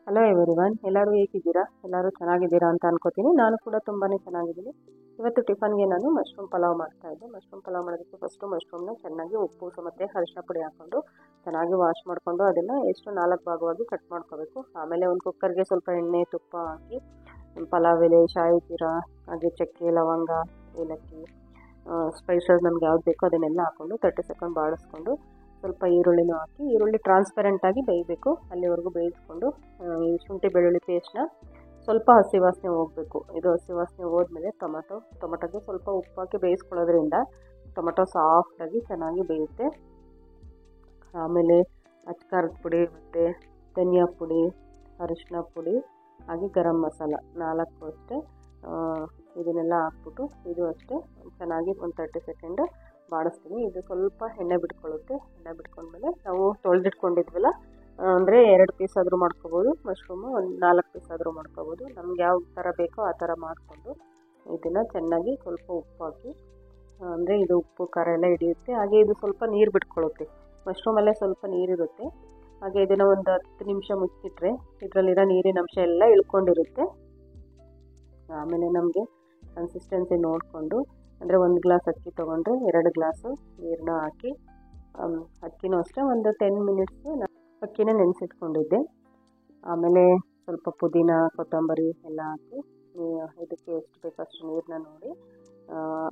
Hello everyone, ಎಲ್ಲರೂ ಹೇಗಿದ್ದೀರಾ? ಎಲ್ಲರೂ ಚೆನ್ನಾಗಿದ್ದೀರಾ ಅಂತ ಅನ್ಕೋತೀನಿ. ನಾನು ಕೂಡ ತುಂಬಾ ಚೆನ್ನಾಗಿದ್ದೀನಿ. ಇವತ್ತು ಟಿಫನ್ಗೆ ನಾನು ಮಶ್ರೂಮ್ ಪಲಾವ್ ಮಾಡ್ತಾಯಿದ್ದೆ. ಮಶ್ರೂಮ್ ಪಲಾವ್ ಮಾಡೋದಕ್ಕೆ ಫಸ್ಟು ಮಶ್ರೂಮ್ನ ಚೆನ್ನಾಗಿ ಉಪ್ಪು ಮತ್ತು ಅರಿಶಿನ ಪುಡಿ ಹಾಕ್ಕೊಂಡು ಚೆನ್ನಾಗಿ ವಾಶ್ ಮಾಡಿಕೊಂಡು ಅದನ್ನು ಎಷ್ಟು 4 ಭಾಗವಾಗಿ ಕಟ್ ಮಾಡ್ಕೋಬೇಕು. ಆಮೇಲೆ ಒಂದು ಕುಕ್ಕರ್ಗೆ ಸ್ವಲ್ಪ ಎಣ್ಣೆ ತುಪ್ಪ ಹಾಕಿ ಪಲಾವ್ ಎಲೆ, ಶಾಯಿ ಜೀರಾ, ಹಾಗೆ ಚಕ್ಕೆ, ಲವಂಗ, ಏಲಕ್ಕಿ, ಸ್ಪೈಸಸ್ ನಮ್ಗೆ ಯಾವ್ದು ಬೇಕೋ ಅದನ್ನೆಲ್ಲ ಹಾಕ್ಕೊಂಡು 30 ಸೆಕೆಂಡ್ ಬಾಡಿಸ್ಕೊಂಡು ಸ್ವಲ್ಪ ಈರುಳ್ಳಿನೂ ಹಾಕಿ ಈರುಳ್ಳಿ ಟ್ರಾನ್ಸ್ಪರೆಂಟಾಗಿ ಬೇಯಬೇಕು. ಅಲ್ಲಿವರೆಗೂ ಬೇಯಿಸ್ಕೊಂಡು ಈ ಶುಂಠಿ ಬೆಳ್ಳುಳ್ಳಿ ಪೇಸ್ಟ್ನ ಸ್ವಲ್ಪ ಹಸಿ ವಾಸನೆ ಹೋಗಬೇಕು. ಇದು ಹಸಿ ವಾಸನೆ ಹೋದ್ಮೇಲೆ ಟೊಮಟೊಗೆ ಸ್ವಲ್ಪ ಉಪ್ಪು ಹಾಕಿ ಬೇಯಿಸ್ಕೊಳ್ಳೋದ್ರಿಂದ ಟೊಮಟೊ ಸಾಫ್ಟಾಗಿ ಚೆನ್ನಾಗಿ ಬೇಯುತ್ತೆ. ಆಮೇಲೆ ಅಚ್ಕಾರದ ಪುಡಿ ಮತ್ತು ಧನಿಯಾ ಪುಡಿ, ಅರಿಶಿನ ಪುಡಿ, ಹಾಗೆ ಗರಂ ಮಸಾಲ 4 ಅಷ್ಟೇ ಇದನ್ನೆಲ್ಲ ಹಾಕ್ಬಿಟ್ಟು ಇದು ಅಷ್ಟೇ ಚೆನ್ನಾಗಿ ಒಂದು 30 ಸೆಕೆಂಡ್ ಬಾಡಿಸ್ತೀನಿ. ಇದು ಸ್ವಲ್ಪ ಎಣ್ಣೆ ಬಿಟ್ಕೊಳ್ಳುತ್ತೆ. ಎಣ್ಣೆ ಬಿಟ್ಕೊಂಡ್ಮೇಲೆ ನಾವು ತೊಳೆದಿಟ್ಕೊಂಡಿದ್ವಲ್ಲ, ಅಂದರೆ 2 ಪೀಸ್ ಆದರೂ ಮಾಡ್ಕೋಬೋದು, ಮಶ್ರೂಮು ಒಂದು 4 ಪೀಸ್ ಆದರೂ ಮಾಡ್ಕೋಬೋದು. ನಮ್ಗೆ ಯಾವ ಥರ ಬೇಕೋ ಆ ಥರ ಮಾಡಿಕೊಂಡು ಇದನ್ನು ಚೆನ್ನಾಗಿ ಸ್ವಲ್ಪ ಉಪ್ಪು ಹಾಕಿ, ಅಂದರೆ ಇದು ಉಪ್ಪು ಖಾರ ಎಲ್ಲ ಹಿಡಿಯುತ್ತೆ. ಹಾಗೆ ಇದು ಸ್ವಲ್ಪ ನೀರು ಬಿಟ್ಕೊಳ್ಳುತ್ತೆ. ಮಶ್ರೂಮಲ್ಲೇ ಸ್ವಲ್ಪ ನೀರಿರುತ್ತೆ. ಹಾಗೆ ಇದನ್ನು ಒಂದು 10 ನಿಮಿಷ ಮುಚ್ಚಿಟ್ರೆ ಇದರಲ್ಲಿರೋ ನೀರಿನ ಅಂಶ ಎಲ್ಲ ಇಳ್ಕೊಂಡಿರುತ್ತೆ. ಆಮೇಲೆ ನಮಗೆ ಕನ್ಸಿಸ್ಟೆನ್ಸಿ ನೋಡಿಕೊಂಡು, ಅಂದರೆ 1 ಗ್ಲಾಸ್ ಅಕ್ಕಿ ತೊಗೊಂಡ್ರೆ 2 ಗ್ಲಾಸು ನೀರನ್ನ ಹಾಕಿ, ಅಕ್ಕಿನೂ ಅಷ್ಟೇ ಒಂದು 10 ಮಿನಿಟ್ಸು ಅಕ್ಕಿನ ನೆನೆಸಿಟ್ಕೊಂಡಿದ್ದೆ. ಆಮೇಲೆ ಸ್ವಲ್ಪ ಪುದೀನ, ಕೊತ್ತಂಬರಿ ಎಲ್ಲ ಹಾಕಿ ಇದಕ್ಕೆ ಎಷ್ಟು ಬೇಕೋ ಅಷ್ಟು ನೀರನ್ನ ನೋಡಿ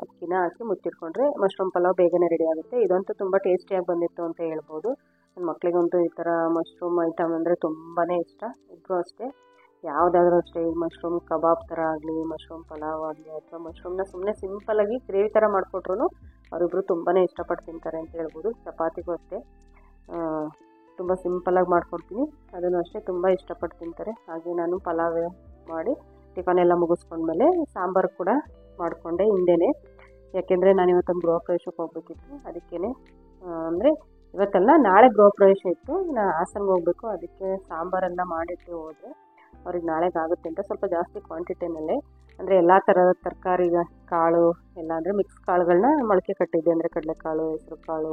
ಅಕ್ಕಿನ ಹಾಕಿ ಮುಚ್ಚಿಟ್ಕೊಂಡ್ರೆ ಮಶ್ರೂಮ್ ಪಲಾವ್ ಬೇಗನೆ ರೆಡಿ ಆಗುತ್ತೆ. ಇದಂತೂ ತುಂಬ ಟೇಸ್ಟಿಯಾಗಿ ಬಂದಿತ್ತು ಅಂತ ಹೇಳ್ಬೋದು. ನನ್ನ ಮಕ್ಕಳಿಗಂತೂ ಈ ಥರ ಮಶ್ರೂಮ್ ಐಟಮ್ ಅಂದರೆ ತುಂಬಾ ಇಷ್ಟ. ಇಬ್ಬರು ಅಷ್ಟೇ, ಯಾವುದಾದ್ರೂ ಅಷ್ಟೇ, ಮಶ್ರೂಮ್ ಕಬಾಬ್ ಥರ ಆಗಲಿ, ಮಶ್ರೂಮ್ ಪಲಾವ್ ಆಗಲಿ, ಅಥವಾ ಮಶ್ರೂಮ್ನ ಸುಮ್ಮನೆ ಸಿಂಪಲಾಗಿ ಗ್ರೇವಿ ಥರ ಮಾಡಿಕೊಟ್ರು ಅವರಿಬ್ಬರು ತುಂಬಾ ಇಷ್ಟಪಟ್ಟು ತಿಂತಾರೆ ಅಂತ ಹೇಳ್ಬೋದು. ಚಪಾತಿಗೂ ಅಷ್ಟೇ ತುಂಬ ಸಿಂಪಲಾಗಿ ಮಾಡ್ಕೊಡ್ತೀನಿ, ಅದನ್ನು ಅಷ್ಟೇ ತುಂಬ ಇಷ್ಟಪಟ್ಟು ತಿಂತಾರೆ. ಹಾಗೆ ನಾನು ಪಲಾವ್ ಮಾಡಿ ಟಿಫನ್ ಎಲ್ಲ ಮುಗಿಸ್ಕೊಂಡ್ಮೇಲೆ ಸಾಂಬಾರು ಕೂಡ ಮಾಡಿಕೊಂಡೆ ಹಿಂದೆಯೇ. ಯಾಕೆಂದರೆ ನಾನು ಇವತ್ತೊಂದು ಗೃಹ ಪ್ರವೇಶಕ್ಕೆ ಹೋಗ್ಬೇಕಿತ್ತು. ಅದಕ್ಕೇ ಅಂದರೆ ಇವತ್ತೆಲ್ಲ ನಾಳೆ ಗೃಹ ಪ್ರವೇಶ ಇತ್ತು, ನಾನು ಹಾಸನ್ಗೆ ಹೋಗಬೇಕು. ಅದಕ್ಕೆ ಸಾಂಬಾರೆಲ್ಲ ಮಾಡಿಟ್ಟು ಹೋದರೆ ಅವ್ರಿಗೆ ನಾಳೆಗೆ ಆಗುತ್ತೆ ಅಂತ ಸ್ವಲ್ಪ ಜಾಸ್ತಿ ಕ್ವಾಂಟಿಟಿನಲ್ಲೇ, ಅಂದರೆ ಎಲ್ಲ ಥರದ ತರಕಾರಿ ಕಾಳು ಎಲ್ಲ, ಅಂದರೆ ಮಿಕ್ಸ್ ಕಾಳುಗಳನ್ನ ಮೊಳಕೆ ಕಟ್ಟಿದ್ದೆ. ಅಂದರೆ ಕಡಲೆಕಾಳು, ಹೆಸರು ಕಾಳು,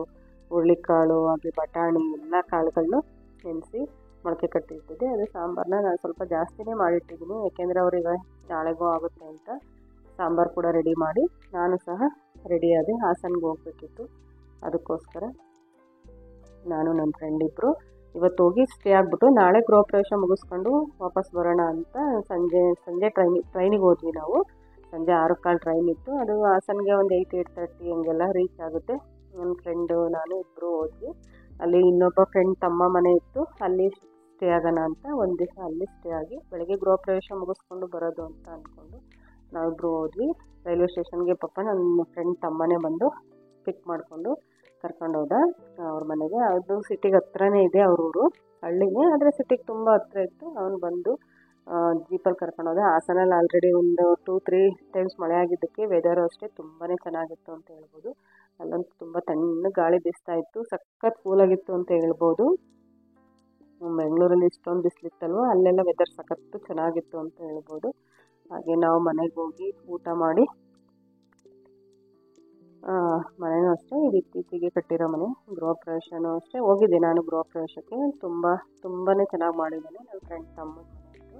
ಹುರುಳಿಕಾಳು, ಹಾಗೆ ಬಟಾಣಿ ಎಲ್ಲ ಕಾಳುಗಳನ್ನು ನೆನೆಸಿ ಮೊಳಕೆ ಕಟ್ಟಿಟ್ಟಿದ್ದೆ. ಅದು ಸಾಂಬಾರನ್ನ ನಾನು ಸ್ವಲ್ಪ ಜಾಸ್ತಿನೇ ಮಾಡಿಟ್ಟಿದ್ದೀನಿ, ಯಾಕೆಂದರೆ ಅವ್ರಿಗೆ ನಾಳೆಗೂ ಆಗುತ್ತೆ ಅಂತ. ಸಾಂಬಾರು ಕೂಡ ರೆಡಿ ಮಾಡಿ ನಾನು ಸಹ ರೆಡಿಯಾದೆ. ಹಾಸನ್ಗೆ ಹೋಗ್ಬೇಕಿತ್ತು, ಅದಕ್ಕೋಸ್ಕರ ನಾನು ನನ್ನ ಫ್ರೆಂಡ್ ಇಬ್ಬರು ಇವತ್ತು ಹೋಗಿ ಸ್ಟೇ ಆಗಿಬಿಟ್ಟು ನಾಳೆ ಗೃಹ ಪ್ರವೇಶ ಮುಗಿಸ್ಕೊಂಡು ವಾಪಸ್ ಬರೋಣ ಅಂತ ಸಂಜೆ ಟ್ರೈನಿಗೆ ಹೋದ್ವಿ ನಾವು. ಸಂಜೆ 6 ಟ್ರೈನ್ ಇತ್ತು. ಅದು ಹಾಸನ್ಗೆ ಒಂದು 8-8:30 ಹಂಗೆಲ್ಲ ರೀಚ್ ಆಗುತ್ತೆ. ನನ್ನ ಫ್ರೆಂಡು ನಾನು ಇಬ್ಬರು ಹೋದ್ವಿ. ಅಲ್ಲಿ ಇನ್ನೊಬ್ಬ ಫ್ರೆಂಡ್ ತಮ್ಮ ಮನೆ ಇತ್ತು, ಅಲ್ಲಿ ಸ್ಟೇ ಆಗೋಣ ಅಂತ ಒಂದು ದಿವಸ ಅಲ್ಲಿ ಸ್ಟೇ ಆಗಿ ಬೆಳಗ್ಗೆ ಗೃಹ ಪ್ರವೇಶ ಮುಗಿಸ್ಕೊಂಡು ಬರೋದು ಅಂತ ಅಂದ್ಕೊಂಡು ನಾವಿಬ್ಬರು ಹೋದ್ವಿ. ರೈಲ್ವೆ ಸ್ಟೇಷನ್ಗೆ ಪಾಪ ನನ್ನ ಫ್ರೆಂಡ್ ತಮ್ಮನೇ ಬಂದು ಪಿಕ್ ಮಾಡಿಕೊಂಡು ಕರ್ಕೊಂಡು ಹೋದ ಅವ್ರ ಮನೆಗೆ. ಅದು ಸಿಟಿಗೆ ಹತ್ರನೇ ಇದೆ ಅವ್ರ ಊರು, ಹಳ್ಳಿನೇ, ಆದರೆ ಸಿಟಿಗೆ ತುಂಬ ಹತ್ರ ಇತ್ತು. ಅವನು ಬಂದು ಜೀಪಲ್ಲಿ ಕರ್ಕೊಂಡು ಹೋದ. ಹಾಸನಲ್ಲಿ ಆಲ್ರೆಡಿ ಒಂದು 2-3 ಟೈಮ್ಸ್ ಮಳೆ ಆಗಿದ್ದಕ್ಕೆ ವೆದರು ಅಷ್ಟೇ ತುಂಬಾ ಚೆನ್ನಾಗಿತ್ತು ಅಂತ ಹೇಳ್ಬೋದು. ಅಲ್ಲಂತೂ ತುಂಬ ತಣ್ಣಗೆ ಗಾಳಿ ಬೀಸ್ತಾ ಇತ್ತು, ಸಖತ್ ಕೂಲಾಗಿತ್ತು ಅಂತ ಹೇಳ್ಬೋದು. ಬೆಂಗಳೂರಲ್ಲಿ ಇಷ್ಟೊಂದು ಬಿಸಿಲಿತ್ತಲ್ವ, ಅಲ್ಲೆಲ್ಲ ವೆದರ್ ಸಖತ್ತು ಚೆನ್ನಾಗಿತ್ತು ಅಂತ ಹೇಳ್ಬೋದು. ಹಾಗೆ ನಾವು ಮನೆಗೆ ಹೋಗಿ ಊಟ ಮಾಡಿ, ಮನೆಯೂ ಅಷ್ಟೇ ಇದು ಇತ್ತೀಚೆಗೆ ಕಟ್ಟಿರೋ ಮನೆ, ಗೃಹ ಪ್ರವೇಶನೂ ಅಷ್ಟೇ ಹೋಗಿದ್ದೆ ನಾನು ಗೃಹ ಪ್ರವೇಶಕ್ಕೆ. ತುಂಬಾ ಚೆನ್ನಾಗಿ ಮಾಡಿದ್ದಾನೆ ನನ್ನ ಫ್ರೆಂಡ್ ತಮ್ಮನ ಮನೆ ಇತ್ತು.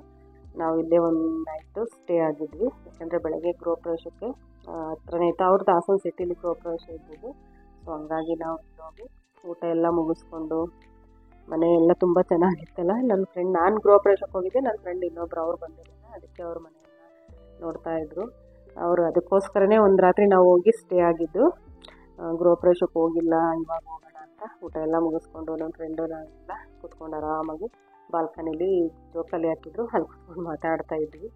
ನಾವು ಇಲ್ಲೇ ಒಂದು ನೈಟು ಸ್ಟೇ ಆಗಿದ್ವಿ, ಯಾಕೆಂದರೆ ಬೆಳಗ್ಗೆ ಗೃಹ ಪ್ರವೇಶಕ್ಕೆ ಹತ್ರನೇ ಇತ್ತು. ಅವ್ರದ್ದು ಹಾಸನ ಸಿಟಿಲಿ ಗೃಹ ಪ್ರವೇಶ ಇದ್ದಿದ್ದು. ಸೊ ಹಂಗಾಗಿ ನಾವು ಹೋಗಿ ಊಟ ಎಲ್ಲ ಮುಗಿಸ್ಕೊಂಡು, ಮನೆ ಎಲ್ಲ ತುಂಬ ಚೆನ್ನಾಗಿತ್ತಲ್ಲ. ನನ್ನ ಫ್ರೆಂಡ್, ನಾನು ಗೃಹ ಪ್ರವೇಶಕ್ಕೆ ಹೋಗಿದ್ದೆ, ನನ್ನ ಫ್ರೆಂಡ್ ಇನ್ನೊಬ್ರು ಅವ್ರು ಬಂದಿರಲಿಲ್ಲ, ಅದಕ್ಕೆ ಅವ್ರ ಮನೆಯೆಲ್ಲ ನೋಡ್ತಾಯಿದ್ರು. ಅವರು ಅದಕ್ಕೋಸ್ಕರನೇ ಒಂದು ರಾತ್ರಿ ನಾವು ಹೋಗಿ ಸ್ಟೇ ಆಗಿದ್ದು. ಗೃಹ ಪ್ರವೇಶಕ್ಕೆ ಹೋಗಿಲ್ಲ, ಇವಾಗ ಹೋಗೋಣ ಅಂತ ಊಟ ಎಲ್ಲ ಮುಗಿಸ್ಕೊಂಡು ನನ್ನ ಫ್ರೆಂಡು ನಾವೆಲ್ಲ ಕೂತ್ಕೊಂಡು ಆರಾಮಾಗಿ ಬಾಲ್ಕನಿಲಿ ಜೋಕಾಲಿ ಹಾಕಿದ್ರು, ಅಲ್ಲಿ ಕೂತ್ಕೊಂಡು ಮಾತಾಡ್ತಾ ಇದ್ವಿ.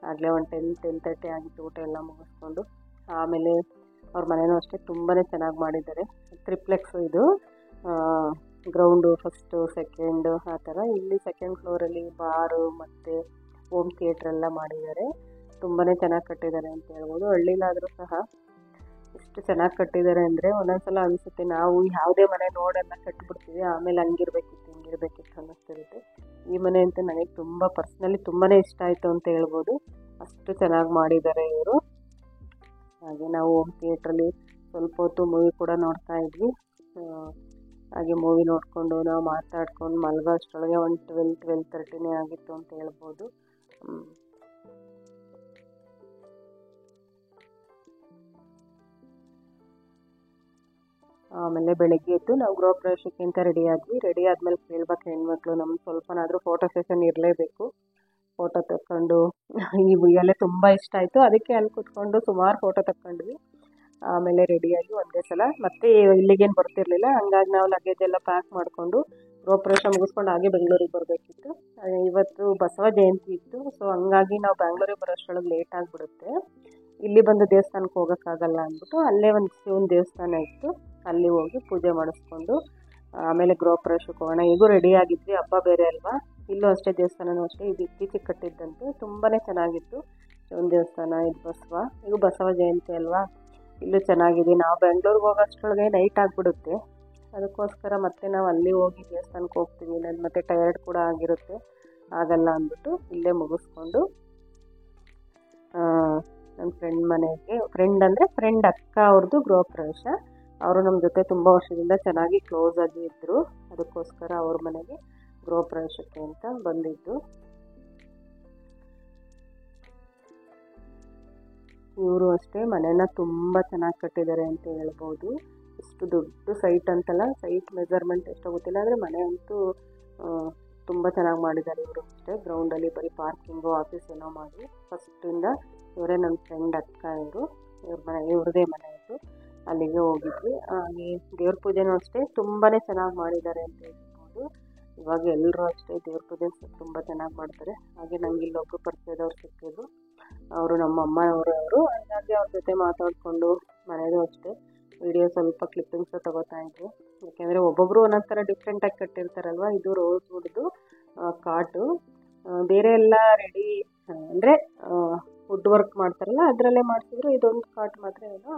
ಆಗಲೇ ಒಂದು 10-10:30 ಆಗಿತ್ತು ಊಟ ಎಲ್ಲ ಮುಗಿಸ್ಕೊಂಡು. ಆಮೇಲೆ ಅವ್ರ ಮನೆಯೂ ಅಷ್ಟೇ ತುಂಬಾ ಚೆನ್ನಾಗಿ ಮಾಡಿದ್ದಾರೆ. ಟ್ರಿಪ್ಲೆಕ್ಸು ಇದು, ಗ್ರೌಂಡು ಫಸ್ಟು ಸೆಕೆಂಡು ಆ ಥರ. ಇಲ್ಲಿ ಸೆಕೆಂಡ್ ಫ್ಲೋರಲ್ಲಿ ಬಾರು ಮತ್ತು ಹೋಮ್ ಥಿಯೇಟ್ರೆಲ್ಲ ಮಾಡಿದ್ದಾರೆ. ತುಂಬಾ ಚೆನ್ನಾಗಿ ಕಟ್ಟಿದ್ದಾರೆ ಅಂತ ಹೇಳ್ಬೋದು. ಹಳ್ಳಿಲಾದರೂ ಸಹ ಎಷ್ಟು ಚೆನ್ನಾಗಿ ಕಟ್ಟಿದ್ದಾರೆ ಅಂದರೆ ಒಂದೊಂದ್ಸಲ ಅನಿಸುತ್ತೆ ನಾವು ಯಾವುದೇ ಮನೆ ನೋಡೆಲ್ಲ ಕಟ್ಟಿಬಿಡ್ತೀವಿ, ಆಮೇಲೆ ಹಿಂಗಿರಬೇಕಿತ್ತು ಅನ್ನಿಸ್ತಿರುತ್ತೆ. ಈ ಮನೆ ಅಂತ ನನಗೆ ತುಂಬ ಪರ್ಸ್ನಲಿ ತುಂಬಾ ಇಷ್ಟ ಆಯಿತು ಅಂತ ಹೇಳ್ಬೋದು, ಅಷ್ಟು ಚೆನ್ನಾಗಿ ಮಾಡಿದ್ದಾರೆ ಇವರು. ಹಾಗೆ ನಾವು ಹೋಮ್ ಥಿಯೇಟ್ರಲ್ಲಿ ಸ್ವಲ್ಪ ಹೊತ್ತು ಮೂವಿ ಕೂಡ ನೋಡ್ತಾ ಇದ್ವಿ. ಹಾಗೆ ಮೂವಿ ನೋಡಿಕೊಂಡು ನಾವು ಮಾತಾಡ್ಕೊಂಡು ಮಲಗೋ ಅಷ್ಟರೊಳಗೆ ಒಂದು 12-12:30 ಆಗಿತ್ತು ಅಂತ ಹೇಳ್ಬೋದು. ಆಮೇಲೆ ಬೆಳಗ್ಗೆ ಎದ್ದು ನಾವು ಗೃಹ ಪ್ರವೇಶಕ್ಕೆ ಅಂತ ರೆಡಿ ಆದಮೇಲೆ ಕೇಳ್ಬೇಕು ಹೆಣ್ಮಕ್ಳು ನಮ್ಗೆ ಸ್ವಲ್ಪನಾದರೂ ಫೋಟೋ ಸೆಷನ್ ಇರಲೇಬೇಕು. ಫೋಟೋ ತಕ್ಕೊಂಡು ಈ ಉಯ್ಯಾಲೆ ತುಂಬ ಇಷ್ಟ ಆಯಿತು, ಅದಕ್ಕೆ ಅಲ್ಲಿ ಕೂತ್ಕೊಂಡು ಸುಮಾರು ಫೋಟೋ ತಕ್ಕೊಂಡ್ವಿ. ಆಮೇಲೆ ರೆಡಿಯಾಗಿ ಒಂದೇ ಸಲ ಮತ್ತೆ ಇಲ್ಲಿಗೇನು ಬರ್ತಿರ್ಲಿಲ್ಲ, ಹಂಗಾಗಿ ನಾವು ಲಗೇಜ್ ಎಲ್ಲ ಪ್ಯಾಕ್ ಮಾಡಿಕೊಂಡು ಗೃಹ ಪ್ರವೇಶ ಮುಗಿಸ್ಕೊಂಡು ಹಾಗೆ ಬೆಂಗಳೂರಿಗೆ ಬರಬೇಕಿತ್ತು. ಇವತ್ತು ಬಸವ ಜಯಂತಿ ಇತ್ತು, ಸೊ ಹಂಗಾಗಿ ನಾವು ಬೆಂಗಳೂರಿಗೆ ಬರೋಷ್ಟರೊಳಗೆ ಲೇಟ್ ಆಗಿಬಿಡುತ್ತೆ. ಇಲ್ಲಿ ಬಂದು ದೇವಸ್ಥಾನಕ್ಕೆ ಹೋಗೋಕ್ಕಾಗಲ್ಲ ಅಂದ್ಬಿಟ್ಟು ಅಲ್ಲೇ ಒಂದು ಶಿವನ ದೇವಸ್ಥಾನ ಇತ್ತು, ಅಲ್ಲಿ ಹೋಗಿ ಪೂಜೆ ಮಾಡಿಸ್ಕೊಂಡು ಆಮೇಲೆ ಗೃಹ ಪ್ರವೇಶಕ್ಕೆ ಹೋಗೋಣ. ಈಗೂ ರೆಡಿ ಆಗಿದ್ವಿ, ಹಬ್ಬ ಬೇರೆ ಅಲ್ವಾ. ಇಲ್ಲೂ ಅಷ್ಟೇ, ದೇವಸ್ಥಾನವೂ ಅಷ್ಟೇ, ಇದು ಇತ್ತೀಚೆಗೆ ಕಟ್ಟಿದ್ದಂತೆ ತುಂಬಾ ಚೆನ್ನಾಗಿತ್ತು ಶಿವನ ದೇವಸ್ಥಾನ. ಇದು ಈಗ ಬಸವ ಜಯಂತಿ ಅಲ್ವಾ, ಇಲ್ಲೂ ಚೆನ್ನಾಗಿದೆ. ನಾವು ಬೆಂಗಳೂರಿಗೆ ಹೋಗೋಷ್ಟರೊಳಗೆ ನೈಟ್ ಆಗಿಬಿಡುತ್ತೆ, ಅದಕ್ಕೋಸ್ಕರ ಮತ್ತೆ ನಾವು ಅಲ್ಲಿ ಹೋಗಿ ದೇವಸ್ಥಾನಕ್ಕೆ ಹೋಗ್ತೀವಿ, ನನ್ನ ಮತ್ತೆ ಟಯರ್ಡ್ ಕೂಡ ಆಗಿರುತ್ತೆ, ಆಗಲ್ಲ ಅಂದ್ಬಿಟ್ಟು ಇಲ್ಲೇ ಮುಗಿಸ್ಕೊಂಡು ನನ್ನ ಫ್ರೆಂಡ್ ಮನೆಗೆ, ಫ್ರೆಂಡ್ ಅಕ್ಕ ಅವ್ರದ್ದು ಗೃಹ ಪ್ರವೇಶ. ಅವರು ನಮ್ಮ ಜೊತೆ ತುಂಬ ವರ್ಷದಿಂದ ಚೆನ್ನಾಗಿ ಕ್ಲೋಸ್ ಆಗಿ ಇದ್ದರು, ಅದಕ್ಕೋಸ್ಕರ ಅವ್ರ ಮನೆಗೆ ಗೃಹ ಪ್ರವೇಶಕ್ಕೆ ಅಂತ ಬಂದಿದ್ದು. ಇವರು ಅಷ್ಟೇ ಮನೆನ ತುಂಬ ಚೆನ್ನಾಗಿ ಕಟ್ಟಿದ್ದಾರೆ ಅಂತ ಹೇಳ್ಬೋದು. ಇಷ್ಟು ದೊಡ್ಡ ಸೈಟ್ ಅಂತಲ್ಲ, ಸೈಟ್ ಮೆಜರ್ಮೆಂಟ್ ಎಷ್ಟೋ ಗೊತ್ತಿಲ್ಲ, ಆದರೆ ಮನೆ ಅಂತೂ ತುಂಬ ಚೆನ್ನಾಗಿ ಮಾಡಿದ್ದಾರೆ. ಇವರು ಅಷ್ಟೇ ಗ್ರೌಂಡಲ್ಲಿ ಬರೀ ಪಾರ್ಕಿಂಗು ಆಫೀಸ್ ಏನೋ ಮಾಡಿ ಫಸ್ಟಿಂದ ಇವರೇ ನನ್ನ ಫ್ರೆಂಡ್ ಅಕ್ಕ. ಇವ್ರದೇ ಮನೆ ಇದು, ಅಲ್ಲಿಗೆ ಹೋಗಿದ್ವಿ. ಹಾಗೆ ದೇವ್ರ ಪೂಜೆನೂ ಅಷ್ಟೇ ತುಂಬಾ ಚೆನ್ನಾಗಿ ಮಾಡಿದ್ದಾರೆ ಅಂತ ಹೇಳ್ಬೋದು. ಇವಾಗ ಎಲ್ಲರೂ ಅಷ್ಟೇ ದೇವ್ರ ಪೂಜೆ ತುಂಬ ಚೆನ್ನಾಗಿ ಮಾಡ್ತಾರೆ. ಹಾಗೆ ನಂಗೆ ಇಲ್ಲೊಬ್ಬರು ಪರಿಚಯದವ್ರು ಸಿಕ್ಕಿದ್ರು, ಅವರು ನಮ್ಮ ಅಮ್ಮನವರು. ಹಾಗಾಗಿ ಅವ್ರ ಜೊತೆ ಮಾತಾಡಿಕೊಂಡು ಮನೆಯದು ಅಷ್ಟೇ ವಿಡಿಯೋ ಸ್ವಲ್ಪ ಕ್ಲಿಪ್ಪಿಂಗ್ಸ್ ತಗೋತಾ ಇದ್ವಿ. ಯಾಕೆಂದರೆ ಒಬ್ಬೊಬ್ಬರು ಒಂದೊಂದು ಥರ ಡಿಫ್ರೆಂಟಾಗಿ ಕಟ್ಟಿರ್ತಾರಲ್ವ. ಇದು ರೋಸ್ ವುಡ್ದು ಕಾಟು, ಬೇರೆ ಎಲ್ಲ ರೆಡಿ ಅಂದರೆ ವುಡ್ ವರ್ಕ್ ಮಾಡ್ತಾರಲ್ಲ ಅದರಲ್ಲೇ ಮಾಡಿಸಿದ್ರು. ಇದೊಂದು ಕಾಟ್ ಮಾತ್ರ ಏನೋ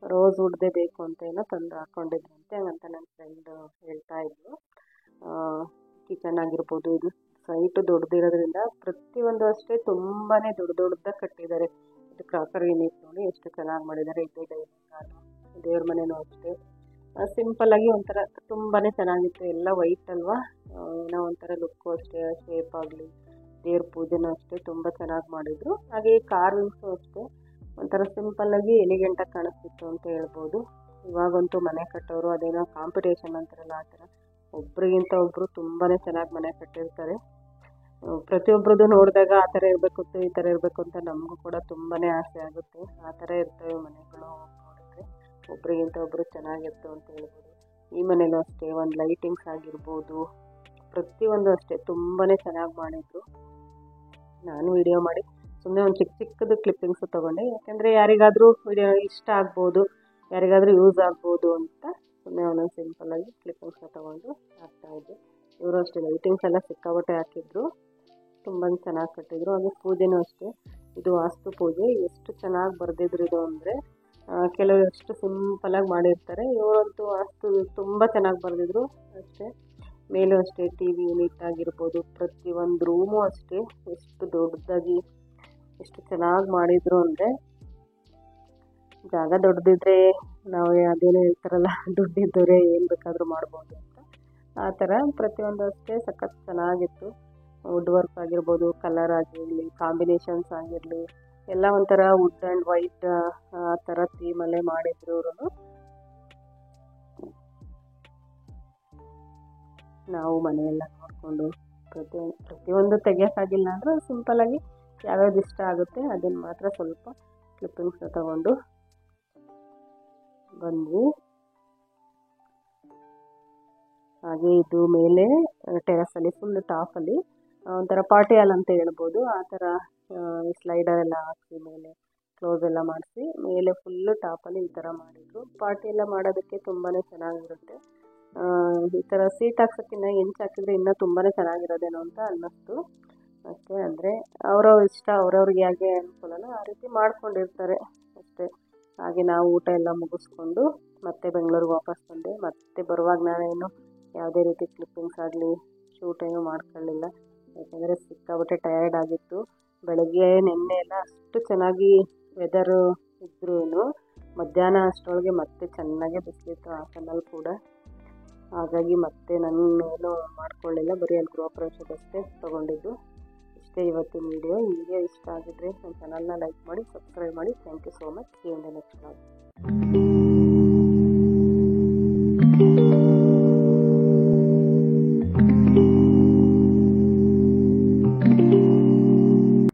ರೋಸ್ ವುಡ್ದೇ ಬೇಕು ಅಂತ ಏನೋ ತಂದು ಹಾಕ್ಕೊಂಡಿದ್ರಂತೆ, ಹಂಗಂತ ನನ್ನ ಫ್ರೆಂಡ್ ಹೇಳ್ತಾ ಇದ್ಲು. ಕಿಚನ್ ಆಗಿರ್ಬೋದು, ಇದು ಸೈಟು ದೊಡ್ಡದಿರೋದ್ರಿಂದ ಪ್ರತಿಯೊಂದು ಅಷ್ಟೇ ತುಂಬಾ ದೊಡ್ಡದಾಗಿ ಕಟ್ಟಿದ್ದಾರೆ. ಇದು ಕ್ರಾಕರ್ ಯೂನಿಟ್ ನೋಡಿ ಎಷ್ಟು ಚೆನ್ನಾಗಿ ಮಾಡಿದ್ದಾರೆ. ಇದು ಡೈನಿಂಗ್ ಹಾಲು, ದೇವ್ರ ಮನೆಯೂ ಅಷ್ಟೇ ಸಿಂಪಲ್ಲಾಗಿ ಒಂಥರ ತುಂಬಾ ಚೆನ್ನಾಗಿತ್ತು. ಎಲ್ಲ ವೈಟ್ ಅಲ್ವಾ, ಏನೋ ಒಂಥರ ಲುಕ್ಕು ಅಷ್ಟೇ, ಶೇಪ್ ಆಗಲಿ, ದೇವ್ರ ಪೂಜೆನೂ ಅಷ್ಟೇ ತುಂಬ ಚೆನ್ನಾಗಿ ಮಾಡಿದರು. ಹಾಗೆ ಕಾರ್ವಿಂಗ್ಸು ಅಷ್ಟೇ ಒಂಥರ ಸಿಂಪಲ್ಲಾಗಿ ಎಲಿಗೆಂಟಾಗಿ ಕಾಣಿಸ್ತಿತ್ತು ಅಂತ ಹೇಳ್ಬೋದು. ಇವಾಗಂತೂ ಮನೆ ಕಟ್ಟೋರು ಅದೇನೋ ಕಾಂಪಿಟೇಷನ್ ಅಂತಾರಲ್ಲ, ಆ ಥರ ಒಬ್ರಿಗಿಂತ ಒಬ್ಬರು ತುಂಬಾ ಚೆನ್ನಾಗಿ ಮನೆ ಕಟ್ಟಿರ್ತಾರೆ. ಪ್ರತಿಯೊಬ್ಬರದ್ದು ನೋಡಿದಾಗ ಆ ಥರ ಇರಬೇಕು, ಈ ಥರ ಇರಬೇಕು ಅಂತ ನಮಗೂ ಕೂಡ ತುಂಬಾ ಆಸೆ ಆಗುತ್ತೆ. ಆ ಥರ ಇರ್ತವೆ ಮನೆಗಳು ನೋಡಿದ್ರೆ, ಒಬ್ರಿಗಿಂತ ಒಬ್ಬರು ಚೆನ್ನಾಗಿರ್ತವೆ ಅಂತ ಹೇಳ್ಬೋದು. ಈ ಮನೇಲೂ ಅಷ್ಟೇ ಒಂದು ಲೈಟಿಂಗ್ಸ್ ಆಗಿರ್ಬೋದು, ಪ್ರತಿಯೊಂದು ಅಷ್ಟೇ ತುಂಬಾ ಚೆನ್ನಾಗಿ ಮಾಡಿದರು. ನಾನು ವಿಡಿಯೋ ಮಾಡಿ ಸುಮ್ಮನೆ ಒಂದು ಚಿಕ್ಕದು ಕ್ಲಿಪ್ಪಿಂಗ್ಸು ತೊಗೊಂಡೆ, ಯಾಕೆಂದರೆ ಯಾರಿಗಾದರೂ ವಿಡಿಯೋ ಇಷ್ಟ ಆಗ್ಬೋದು, ಯಾರಿಗಾದರೂ ಯೂಸ್ ಆಗ್ಬೋದು ಅಂತ ಸುಮ್ಮನೆ ಒಂದೊಂದು ಸಿಂಪಲ್ಲಾಗಿ ಕ್ಲಿಪ್ಪಿಂಗ್ಸ್ನ ತೊಗೊಂಡು ಹಾಕ್ತಾಯಿದ್ದೆ. ಇವರು ಅಷ್ಟೇ ಲೈಟಿಂಗ್ಸ್ ಎಲ್ಲ ಸಿಕ್ಕಾಬಟ್ಟೆ ಹಾಕಿದ್ರು, ತುಂಬ ಚೆನ್ನಾಗಿ ಕಟ್ಟಿದ್ರು. ಹಾಗೆ ಪೂಜೆನೂ ಅಷ್ಟೇ, ಇದು ವಾಸ್ತು ಪೂಜೆ ಎಷ್ಟು ಚೆನ್ನಾಗಿ ಬರೆದಿದ್ರು ಇದು ಅಂದರೆ, ಕೆಲವರು ಎಷ್ಟು ಸಿಂಪಲ್ಲಾಗಿ ಮಾಡಿರ್ತಾರೆ, ಇವರಂತೂ ವಾಸ್ತು ತುಂಬ ಚೆನ್ನಾಗಿ ಬರೆದಿದ್ರು ಅಷ್ಟೇ. ಮೇಲೂ ಅಷ್ಟೇ ಟಿ ವಿ ಯೂನಿಟ್ ಆಗಿರ್ಬೋದು, ಪ್ರತಿಯೊಂದು ರೂಮು ಅಷ್ಟೇ ಎಷ್ಟು ದೊಡ್ಡದಾಗಿ ಎಷ್ಟು ಚೆನ್ನಾಗಿ ಮಾಡಿದರು ಅಂದರೆ, ಜಾಗ ದೊಡ್ಡದಿದ್ರೆ ನಾವು ಅದೇನೋ ಹೇಳ್ತಾರಲ್ಲ, ದುಡ್ಡಿದ್ದವರೇ ಏನು ಬೇಕಾದರೂ ಮಾಡ್ಬೋದು ಅಂತ, ಆ ಥರ ಪ್ರತಿಯೊಂದು ಅಷ್ಟೇ ಸಖತ್ ಚೆನ್ನಾಗಿತ್ತು. ವುಡ್ ವರ್ಕ್ ಆಗಿರ್ಬೋದು, ಕಲರ್ ಆಗಿರಲಿ, ಕಾಂಬಿನೇಷನ್ಸ್ ಆಗಿರಲಿ, ಎಲ್ಲ ಒಂಥರ ವುಡ್ ಆ್ಯಂಡ್ ವೈಟ್ ಆ ಥರ ಥೀಮಲ್ಲೇ ಮಾಡಿದ್ರು ಇವರು. ನಾವು ಮನೆಯೆಲ್ಲ ನೋಡಿಕೊಂಡು ಪ್ರತಿಯೊಂದು ತೆಗಿಯೋಕ್ಕಾಗಿಲ್ಲ ಅಂದರೂ ಸಿಂಪಲ್ಲಾಗಿ ಯಾವ್ಯಾವ್ದು ಇಷ್ಟ ಆಗುತ್ತೆ ಅದನ್ನು ಮಾತ್ರ ಸ್ವಲ್ಪ ಕ್ಲಿಪ್ಪಿಂಗ್ಸ್ನ ತಗೊಂಡು ಬಂದ್ವಿ. ಹಾಗೆ ಇದು ಮೇಲೆ ಟೆರಸಲ್ಲಿ ಫುಲ್ ಟಾಪಲ್ಲಿ ಒಂಥರ ಪಾರ್ಟಿ ಹಾಲ್ ಅಂತ ಹೇಳ್ಬೋದು, ಆ ಥರ ಸ್ಲೈಡರ್ ಎಲ್ಲ ಹಾಕಿ ಮೇಲೆ ಕ್ಲೋಸ್ ಎಲ್ಲ ಮಾಡಿಸಿ ಮೇಲೆ ಫುಲ್ಲು ಟಾಪಲ್ಲಿ ಈ ಥರ ಮಾಡಿದರು. ಪಾರ್ಟಿ ಎಲ್ಲ ಮಾಡೋದಕ್ಕೆ ತುಂಬಾ ಚೆನ್ನಾಗಿರುತ್ತೆ. ಈ ಥರ ಸೀಟ್ ಹಾಕ್ಸೋಕ್ಕಿಂತ ಹೆಂಚು ಹಾಕಿದರೆ ಇನ್ನೂ ತುಂಬಾ ಚೆನ್ನಾಗಿರೋದೇನೋ ಅಂತ ಅನ್ನಿಸ್ತು ಅಷ್ಟೇ. ಅಂದರೆ ಅವ್ರವ್ರ ಇಷ್ಟ, ಅವ್ರವ್ರಿಗೆ ಹೇಗೆ ಅನುಕೂಲನೋ ಆ ರೀತಿ ಮಾಡ್ಕೊಂಡಿರ್ತಾರೆ ಅಷ್ಟೇ. ಹಾಗೆ ನಾವು ಊಟ ಎಲ್ಲ ಮುಗಿಸ್ಕೊಂಡು ಮತ್ತೆ ಬೆಂಗಳೂರಿಗೆ ವಾಪಸ್ ಬಂದೆ. ಮತ್ತೆ ಬರುವಾಗ ನಾನೇನು ಯಾವುದೇ ರೀತಿ ಕ್ಲಿಪ್ಪಿಂಗ್ಸ್ ಆಗಲಿ ಶೂಟ್ ಏನೂ ಮಾಡ್ಕೊಳ್ಳಿಲ್ಲ, ಯಾಕೆಂದರೆ ಸಿಕ್ಕಾಬಟ್ಟೆ ಟಯರ್ಡ್ ಆಗಿತ್ತು. ಬೆಳಗ್ಗೆ ನೆನ್ನೆ ಎಲ್ಲ ಅಷ್ಟು ಚೆನ್ನಾಗಿ ವೆದರು ಇದ್ರೂ ಮಧ್ಯಾಹ್ನ ಅಷ್ಟರೊಳಗೆ ಮತ್ತೆ ಚೆನ್ನಾಗೇ ಬಿಸಿಲಿತ್ತು ಹಾಸನಲ್ಲಿ ಕೂಡ. ಹಾಗಾಗಿ ಮತ್ತೆ ನಾನು ಏನು ಮಾಡ್ಕೊಳ್ಳಿಲ್ಲ, ಬರೀ ಅಲ್ಲಿ ಗೃಹಪ್ರವೇಶದಷ್ಟೇ ತೊಗೊಂಡಿದ್ದು. ಇಷ್ಟೇ ಇವತ್ತಿನ ವಿಡಿಯೋ. ಈ ವಿಡಿಯೋ ಇಷ್ಟ ಆಗಿದ್ರೆ ನನ್ನ ಚಾನಲ್ನ ಲೈಕ್ ಮಾಡಿ, ಸಬ್ಸ್ಕ್ರೈಬ್ ಮಾಡಿ. Thank you so much. See you in the next vlog.